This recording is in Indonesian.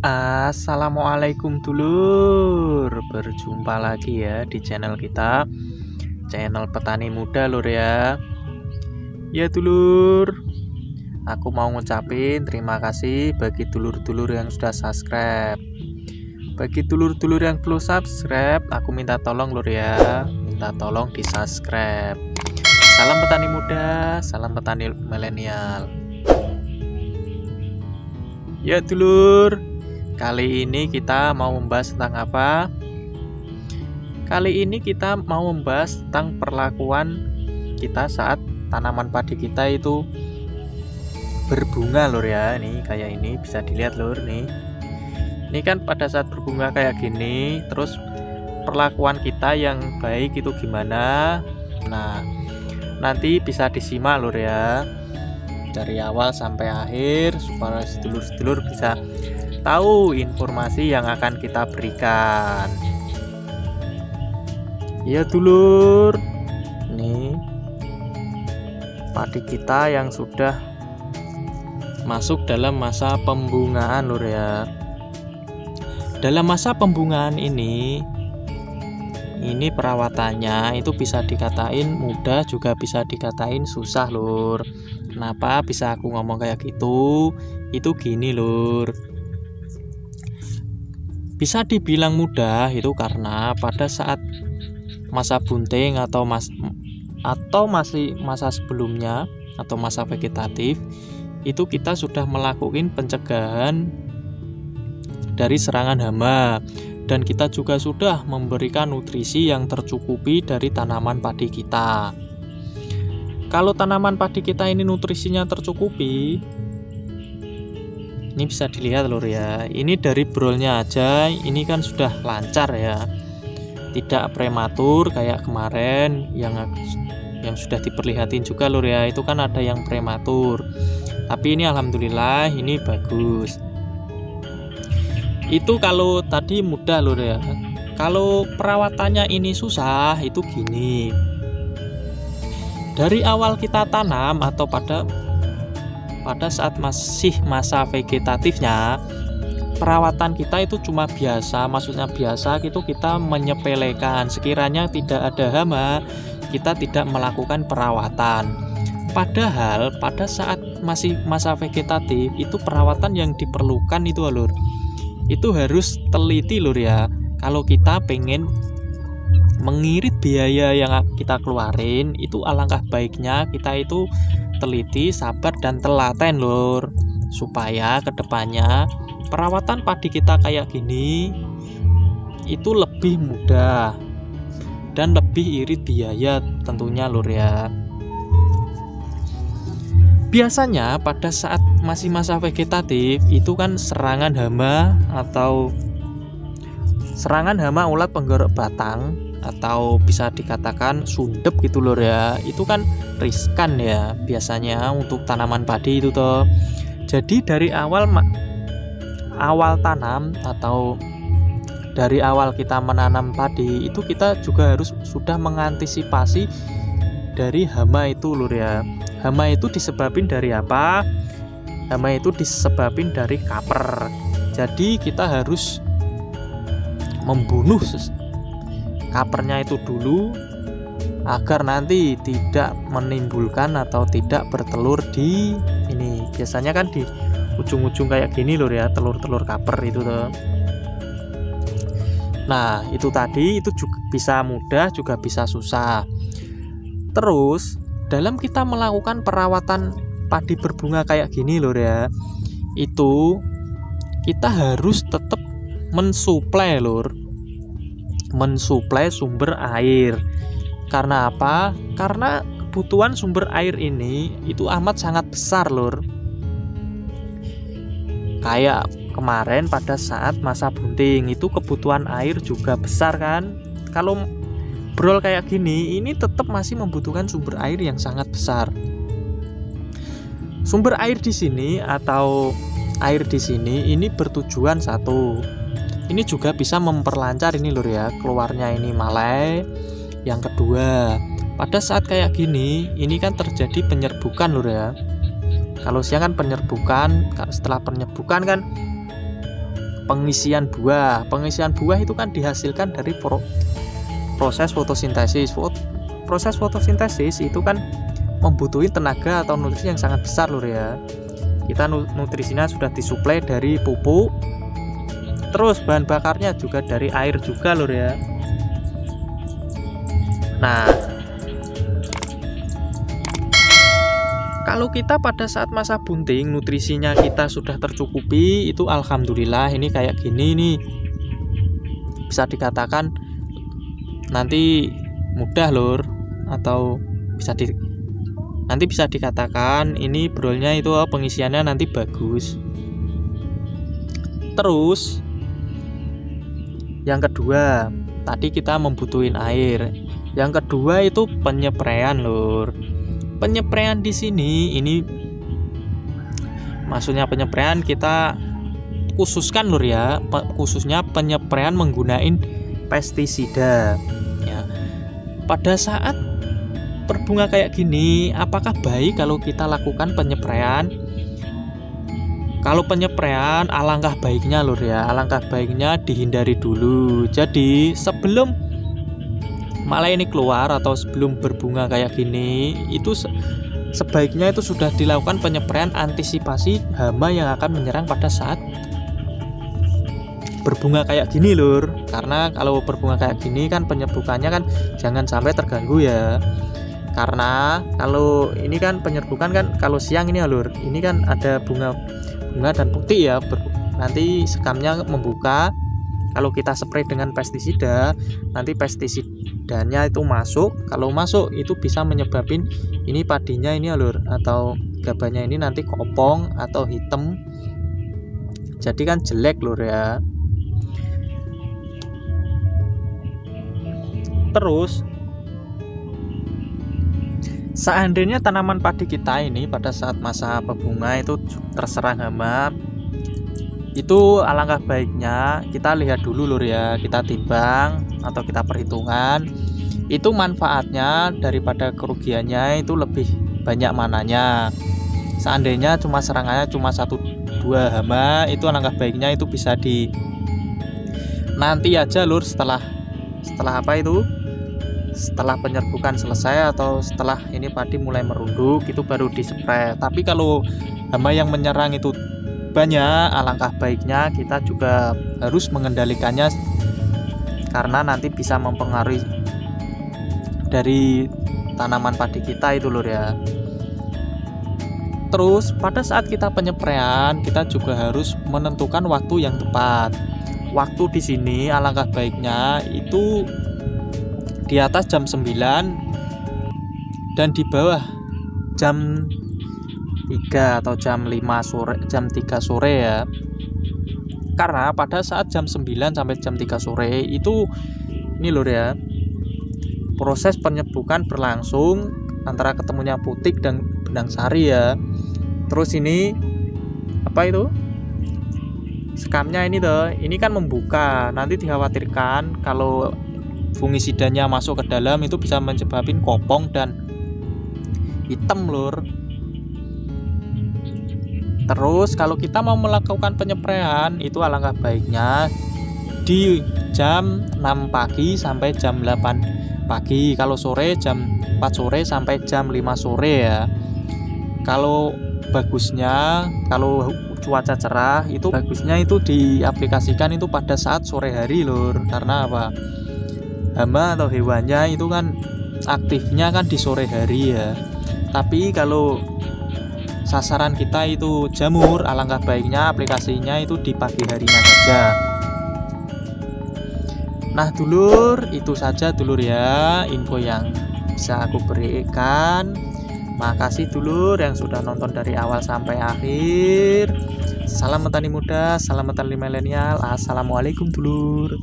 Assalamualaikum dulur, berjumpa lagi ya di channel kita, channel petani muda lur ya. Ya dulur, aku mau ngucapin terima kasih bagi dulur-dulur yang sudah subscribe. Bagi dulur-dulur yang belum subscribe, aku minta tolong lur ya, minta tolong di subscribe. Salam petani muda, salam petani milenial. Ya dulur, kali ini kita mau membahas tentang apa? Kali ini kita mau membahas tentang perlakuan kita saat tanaman padi kita itu berbunga lur ya. Nih kayak ini bisa dilihat lur nih. Ini kan pada saat berbunga kayak gini, terus perlakuan kita yang baik itu gimana? Nah, nanti bisa disimak lur ya, dari awal sampai akhir supaya sedulur-sedulur bisa tahu informasi yang akan kita berikan. Ya dulur, nih padi kita yang sudah masuk dalam masa pembungaan lur ya. Dalam masa pembungaan ini perawatannya itu bisa dikatain mudah, juga bisa dikatain susah lur. Kenapa bisa aku ngomong kayak gitu? Itu gini lur, bisa dibilang mudah itu karena pada saat masa bunting atau masih masa sebelumnya atau masa vegetatif itu kita sudah melakukan pencegahan dari serangan hama, dan kita juga sudah memberikan nutrisi yang tercukupi dari tanaman padi kita. Kalau tanaman padi kita ini nutrisinya tercukupi, ini bisa dilihat lur ya, ini dari brolnya aja ini kan sudah lancar ya, tidak prematur kayak kemarin yang sudah diperlihatin juga lur ya. Itu kan ada yang prematur, tapi ini alhamdulillah ini bagus. Itu kalau tadi mudah lur ya. Kalau perawatannya ini susah itu gini, dari awal kita tanam atau pada saat masih masa vegetatifnya, perawatan kita itu cuma biasa, maksudnya biasa gitu, kita menyepelekan. Sekiranya tidak ada hama, kita tidak melakukan perawatan. Padahal pada saat masih masa vegetatif itu perawatan yang diperlukan itu lur, itu harus teliti lur ya. Kalau kita pengen mengirit biaya yang kita keluarin, itu alangkah baiknya kita itu teliti, sabar, dan telaten lur, supaya kedepannya perawatan padi kita kayak gini itu lebih mudah dan lebih irit biaya tentunya lur ya. Biasanya pada saat masih masa vegetatif itu kan serangan hama atau serangan hama ulat penggorok batang, atau bisa dikatakan sundep gitu lur ya, itu kan riskan ya biasanya untuk tanaman padi itu toh. Jadi dari awal tanam atau dari awal kita menanam padi itu kita juga harus sudah mengantisipasi dari hama itu lur ya. Hama itu disebabkan dari apa? Hama itu disebabkan dari kaper. Jadi kita harus membunuh kapernya itu dulu agar nanti tidak menimbulkan atau tidak bertelur di ini. Biasanya kan di ujung-ujung kayak gini lur ya, telur-telur kaper itu tuh. Nah itu tadi itu juga bisa mudah juga bisa susah. Terus dalam kita melakukan perawatan padi berbunga kayak gini lur ya, itu kita harus tetap mensuplai lur, mensuplai sumber air. Karena apa? Karena kebutuhan sumber air ini itu amat sangat besar lur. Kayak kemarin pada saat masa bunting itu kebutuhan air juga besar kan. Kalau brol kayak gini ini tetap masih membutuhkan sumber air yang sangat besar. Sumber air di sini atau air di sini ini bertujuan satu, ini juga bisa memperlancar ini lur ya, keluarnya ini malai. Yang kedua, pada saat kayak gini ini kan terjadi penyerbukan lur ya. Kalau siang kan penyerbukan, setelah penyerbukan kan pengisian buah. Pengisian buah itu kan dihasilkan dari proses fotosintesis. Proses fotosintesis itu kan membutuhkan tenaga atau nutrisi yang sangat besar lur ya. Kita nutrisinya sudah disuplai dari pupuk, terus bahan bakarnya juga dari air juga lur ya. Nah, kalau kita pada saat masa bunting nutrisinya kita sudah tercukupi, itu alhamdulillah ini kayak gini nih, bisa dikatakan nanti mudah lur, atau nanti bisa dikatakan ini brolnya itu pengisiannya nanti bagus. Terus yang kedua, tadi kita membutuhin air. Yang kedua itu penyepraian lur. Penyepraian di sini ini maksudnya penyepraian kita khususkan lur ya, khususnya penyepraian menggunakan pestisida ya. Pada saat berbunga kayak gini, apakah baik kalau kita lakukan penyepraian? Kalau penyepraian alangkah baiknya lur ya, alangkah baiknya dihindari dulu. Jadi sebelum malah ini keluar atau sebelum berbunga kayak gini, itu sebaiknya itu sudah dilakukan penyepraian antisipasi hama yang akan menyerang pada saat berbunga kayak gini lur. Karena kalau berbunga kayak gini kan penyerbukannya kan jangan sampai terganggu ya. Karena kalau ini kan penyerbukan kan kalau siang ini lur, ini kan ada bunga dan putih ya, nanti sekamnya membuka. Kalau kita spray dengan pestisida, nanti pestisidanya itu masuk. Kalau masuk itu bisa menyebabkan ini padinya ini lur, atau gabahnya ini nanti kopong atau hitam. Jadi kan jelek lur ya. Terus seandainya tanaman padi kita ini pada saat masa berbunga itu terserang hama, itu alangkah baiknya kita lihat dulu lur ya, kita timbang atau kita perhitungan itu manfaatnya daripada kerugiannya itu lebih banyak mananya. Seandainya cuma serangannya cuma 1-2 hama, itu alangkah baiknya itu bisa di nanti aja lur, setelah apa itu, setelah penyerbukan selesai atau setelah ini padi mulai merunduk itu baru dispray. Tapi kalau hama yang menyerang itu banyak, alangkah baiknya kita juga harus mengendalikannya, karena nanti bisa mempengaruhi dari tanaman padi kita itu lur ya. Terus pada saat kita penyepraian kita juga harus menentukan waktu yang tepat. Waktu di sini alangkah baiknya itu di atas jam 9 dan di bawah jam 3 atau jam 5 sore, jam 3 sore ya. Karena pada saat jam 9 sampai jam 3 sore itu ini lur ya, proses penyerbukan berlangsung antara ketemunya putik dan benang sari ya. Terus ini apa itu? Sekamnya ini tuh, ini kan membuka. Nanti dikhawatirkan kalau fungisidanya masuk ke dalam itu bisa menyebabkan kopong dan hitam lur. Terus kalau kita mau melakukan penyepraian itu alangkah baiknya di jam 6 pagi sampai jam 8 pagi. Kalau sore jam 4 sore sampai jam 5 sore ya. Kalau bagusnya, kalau cuaca cerah itu bagusnya itu diaplikasikan itu pada saat sore hari lur. Karena apa? Hama atau hewannya itu kan aktifnya kan di sore hari ya. Tapi kalau sasaran kita itu jamur, alangkah baiknya aplikasinya itu di pagi harinya saja. Nah dulur, itu saja dulur ya info yang bisa aku berikan. Makasih dulur yang sudah nonton dari awal sampai akhir. Salam petani muda, salam petani milenial. Assalamualaikum dulur.